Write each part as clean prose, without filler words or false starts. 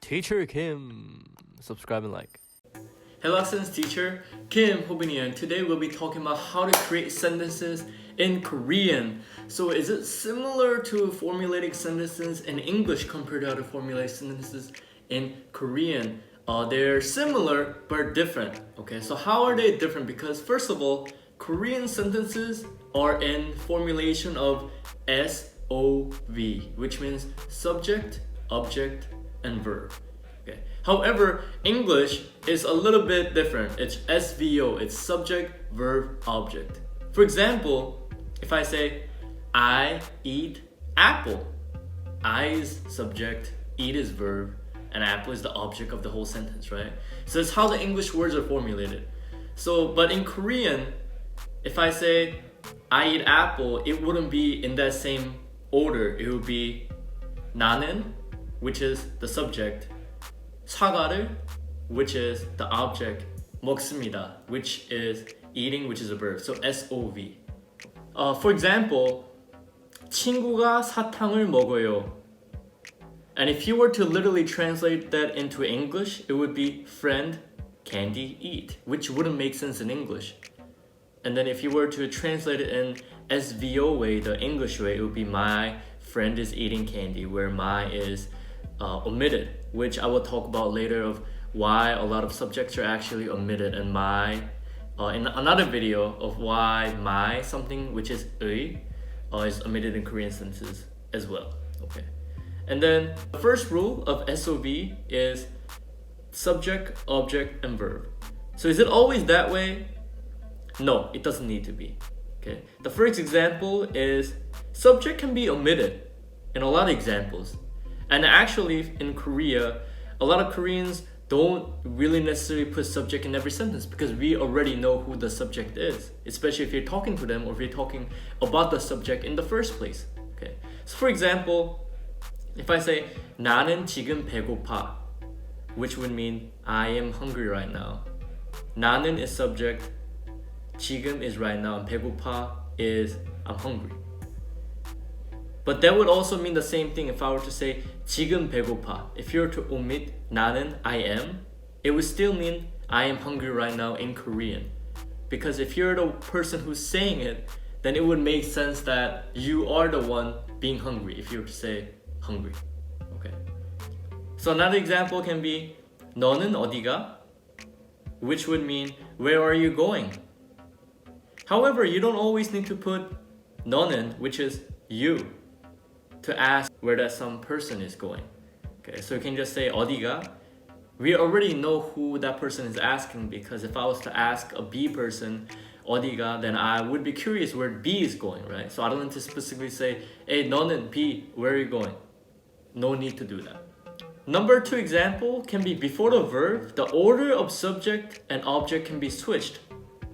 Teacher Kim. Subscribe and like. Hello students, teacher Kim Hobin, and today we'll be talking about how to create sentences in Korean. So is it similar to formulating sentences in English compared to how to formulate sentences in Korean? They're similar but different. Okay, so how are they different? Because first of all, Korean sentences are in formulation of SOV, which means subject, object, and verb. Okay. However, English is a little bit different. It's SVO, it's subject, verb, object. For example, if I say, I eat apple, I is subject, eat is verb, and apple is the object of the whole sentence, right? So it's how the English words are formulated. But in Korean, if I say, I eat apple, it wouldn't be in that same order. It would be 나는, which is the subject, 사과를, which is the object, 먹습니다, which is eating, which is a verb. So SOV. For example, 친구가 사탕을 먹어요. And if you were to literally translate that into English, it would be friend, candy, eat, which wouldn't make sense in English. And then if you were to translate it in SVO way, the English way, it would be my friend is eating candy, where my is omitted, which I will talk about later of why a lot of subjects are actually omitted, and my in another video of why my something, which is 의, is omitted in Korean sentences as well. Okay, and then the first rule of SOV is subject, object, and verb. So is it always that way? No, it doesn't need to be. Okay, the first example is subject can be omitted in a lot of examples. And actually, in Korea, a lot of Koreans don't really necessarily put subject in every sentence because we already know who the subject is, especially if you're talking to them or if you're talking about the subject in the first place. Okay. So for example, if I say 나는 지금 배고파, which would mean I am hungry right now. 나는 is subject, 지금 is right now, and 배고파 is I'm hungry. But that would also mean the same thing if I were to say 지금 배고파. If you were to omit 나는, I am, it would still mean I am hungry right now in Korean. Because if you're the person who's saying it, then it would make sense that you are the one being hungry if you were to say hungry. Okay. So another example can be 너는 어디가? Which would mean where are you going? However, you don't always need to put 너는, which is you, to ask where that some person is going. Okay, so you can just say 어디가. We already know who that person is asking, because if I was to ask a B person 어디가, then I would be curious where B is going, right? So I don't need to specifically say, hey, 너는 B, where are you going? No need to do that. Number two example can be before the verb, the order of subject and object can be switched.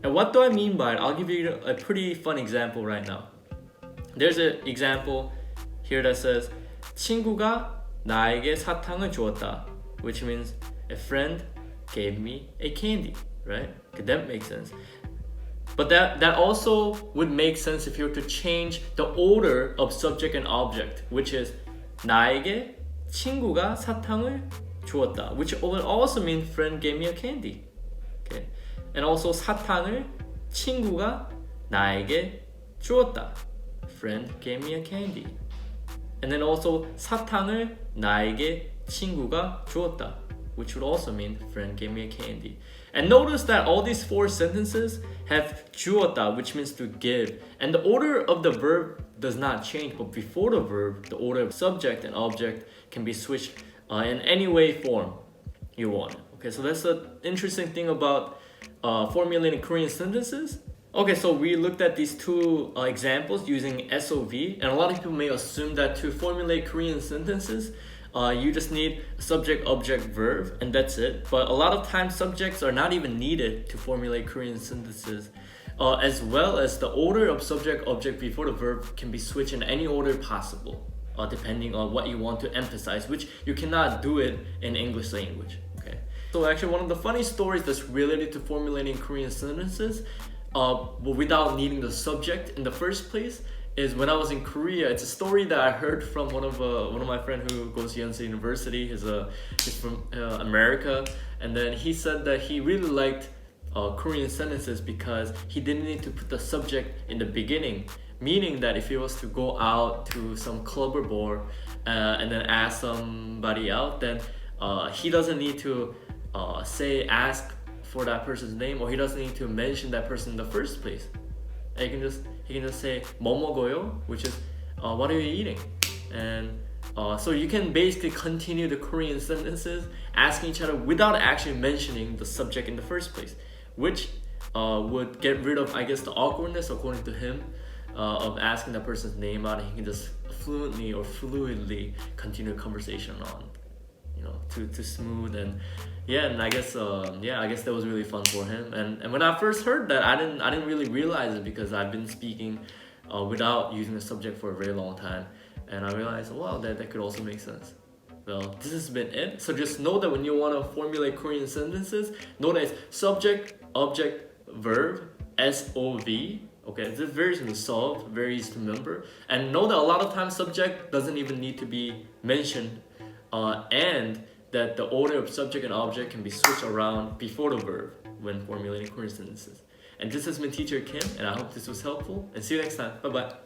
And what do I mean by it? I'll give you a pretty fun example right now. There's an example here that says 친구가 나에게 사탕을 주었다, which means a friend gave me a candy, right? Okay, that makes sense. But that also would make sense if you were to change the order of subject and object, which is 나에게 친구가 사탕을 주었다, which would also mean friend gave me a candy. Okay. And also 사탕을 친구가 나에게 주었다, friend gave me a candy. And then also 사탕을 나에게 친구가 주었다, which would also mean friend gave me a candy. And notice that all these four sentences have 주었다, which means to give. And the order of the verb does not change, but before the verb, the order of subject and object can be switched in any way, form you want. Okay, so that's the interesting thing about formulating Korean sentences. Okay, so we looked at these two examples using SOV, and a lot of people may assume that to formulate Korean sentences, you just need subject, object, verb, and that's it. But a lot of times subjects are not even needed to formulate Korean sentences, as well as the order of subject, object before the verb can be switched in any order possible, depending on what you want to emphasize, which you cannot do it in English language. Okay. So actually one of the funny stories that's related to formulating Korean sentences without needing the subject in the first place is when I was in Korea. It's a story that I heard from one of my friend who goes to Yonsei University. He's from America, and then he said that he really liked Korean sentences because he didn't need to put the subject in the beginning. Meaning that if he was to go out to some club or bar and then ask somebody out, then he doesn't need to ask for that person's name, or he doesn't need to mention that person in the first place. And he can just say 뭐 먹어요, which is what are you eating, and so you can basically continue the Korean sentences asking each other without actually mentioning the subject in the first place, which would get rid of, I guess, the awkwardness, according to him, of asking that person's name out, and he can just fluently or fluidly continue a conversation on, to smooth. And I guess that was really fun for him. And when I first heard that, I didn't really realize it because I've been speaking without using the subject for a very long time, and I realized, wow, that could also make sense. Well, this has been it. So just know that when you want to formulate Korean sentences, know that it's subject, object, verb, SOV. Okay, it's very easy to solve, very easy to remember. And know that a lot of times subject doesn't even need to be mentioned, and that the order of subject and object can be switched around before the verb when formulating Korean sentences. And this has been Teacher Kim, and I hope this was helpful. And see you next time. Bye-bye.